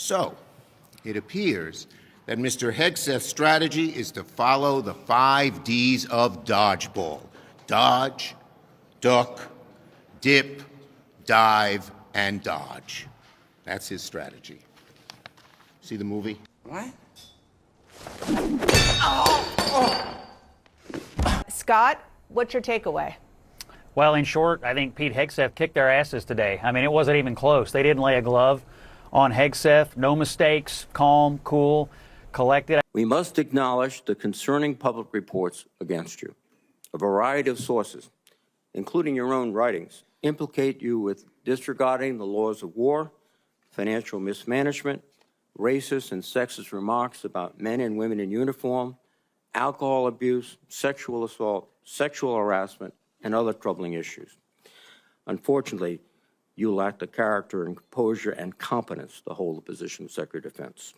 So, it appears that Mr. Hegseth's strategy is to follow the 5 Ds of dodgeball: dodge, duck, dip, dive, and dodge. That's his strategy. See the movie? What? Scott, what's your takeaway? Well, in short, I think Pete Hegseth kicked their asses today. I mean, it wasn't even close. They didn't lay a glove on Hegseth. No mistakes, calm, cool, collected. We must acknowledge the concerning public reports against you. A variety of sources, including your own writings, implicate you with disregarding the laws of war, financial mismanagement, racist and sexist remarks about men and women in uniform, alcohol abuse, sexual assault, sexual harassment, and other troubling issues. Unfortunately, you lack the character and composure and competence to hold the position of Secretary of Defense.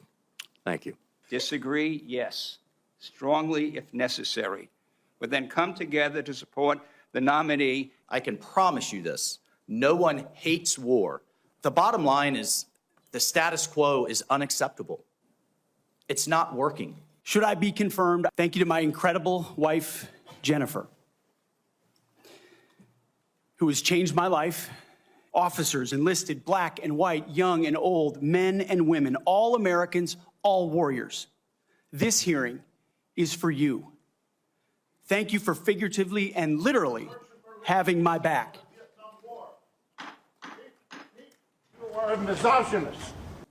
Thank you. Disagree? Yes. Strongly if necessary. But then come together to support the nominee. I can promise you this. No one hates war. The bottom line is the status quo is unacceptable. It's not working. Should I be confirmed? Thank you to my incredible wife, Jennifer, who has changed my life. Officers, enlisted, black and white, young and old, men and women, all Americans, all warriors. This hearing is for you. Thank you for figuratively and literally having my back.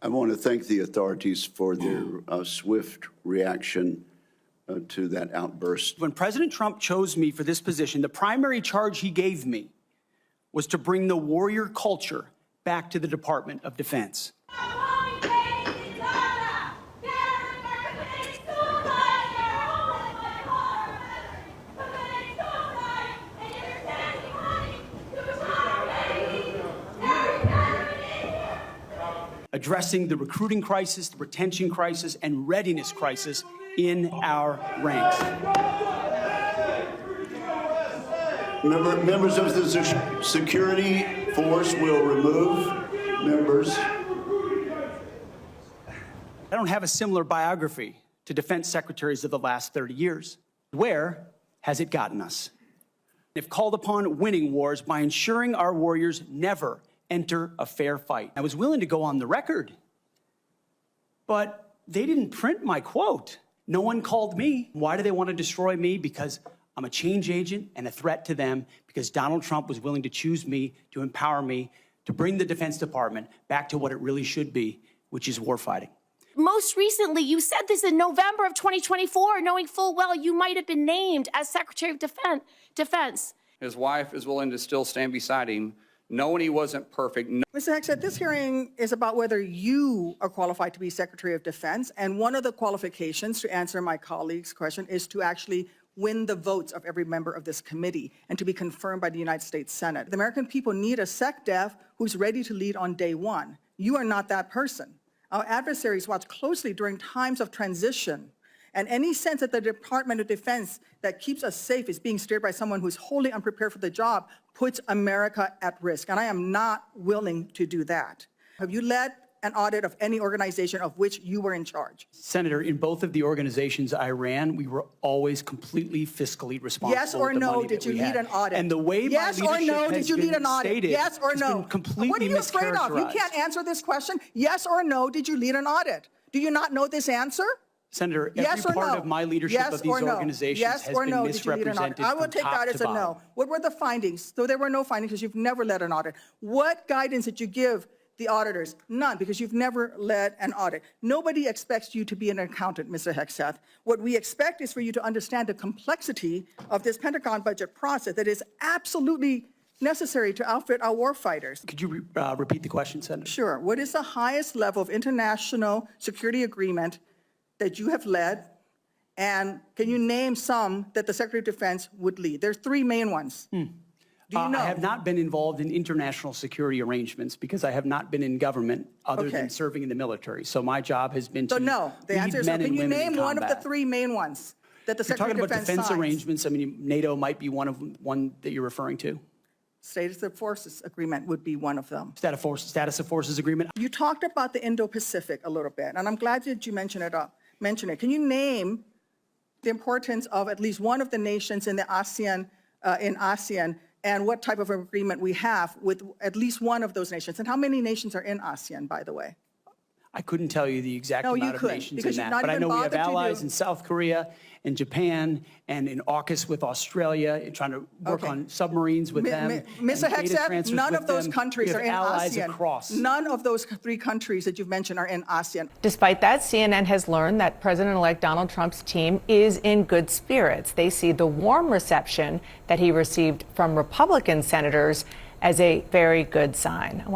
I want to thank the authorities for their swift reaction to that outburst. When President Trump chose me for this position, the primary charge he gave me was to bring the warrior culture back to the Department of Defense. Addressing the recruiting crisis, the retention crisis, and readiness crisis in our ranks. Members of the security force will remove members. I don't have a similar biography to defense secretaries of the last 30 years. Where has it gotten us? If called upon winning wars by ensuring our warriors never enter a fair fight. I was willing to go on the record, but they didn't print my quote. No one called me. Why do they want to destroy me? Because I'm a change agent and a threat to them, because Donald Trump was willing to choose me, to empower me, to bring the Defense Department back to what it really should be, which is warfighting. Most recently, you said this in November of 2024, knowing full well you might have been named as Secretary of Defense. His wife is willing to still stand beside him, knowing he wasn't perfect. Mr. Hegseth, this hearing is about whether you are qualified to be Secretary of Defense, and one of the qualifications, to answer my colleague's question, is to actually win the votes of every member of this committee and to be confirmed by the United States Senate. The American people need a SecDef who's ready to lead on day one. You are not that person. Our adversaries watch closely during times of transition, and any sense that the Department of Defense that keeps us safe is being steered by someone who's wholly unprepared for the job puts America at risk, and I am not willing to do that. Have you led an audit of any organization of which you were in charge? Senator, in both of the organizations I ran, we were always completely fiscally responsible. Yes or no, did you lead an audit? And the way my leadership has been stated, yes or no, did you lead an audit? Yes or no? What are you afraid of? You can't answer this question. Yes or no, did you lead an audit? Do you not know this answer? Senator, every part of my leadership of these organizations has been misrepresented. I will take that as a no. What were the findings? So there were no findings because you've never led an audit. What guidance did you give the auditors? None, because you've never led an audit. Nobody expects you to be an accountant, Mr. Hegseth. What we expect is for you to understand the complexity of this Pentagon budget process that is absolutely necessary to outfit our warfighters. Could you repeat the question, Senator? Sure. What is the highest level of international security agreement that you have led, and can you name some that the Secretary of Defense would lead? There's 3 main ones. Do you know? I have not been involved in international security arrangements because I have not been in government other than serving in the military. So my job has been to no. The answer is no. Can you name one of the 3 main ones that the Secretary of Defense You're talking about defense arrangements. I mean, NATO might be one that you're referring to. Status of Forces Agreement would be one of them. Status of Forces Agreement. You talked about the Indo-Pacific a little bit, and I'm glad that you mentioned it. Can you name the importance of at least one of the nations in the ASEAN, and what type of agreement we have with at least one of those nations? And how many nations are in ASEAN, by the way? I couldn't tell you the exact No, you amount of couldn't, nations in because you've that, not but I even know we have bothered to allies do- in South Korea and Japan and in AUKUS with Australia, and trying to work Okay. on submarines with them. Mr. and data Hegseth, transfers none with of those them. countries We are have in allies ASEAN. across. None of those 3 countries that you've mentioned are in ASEAN. Despite that, CNN has learned that President-elect Donald Trump's team is in good spirits. They see the warm reception that he received from Republican senators as a very good sign.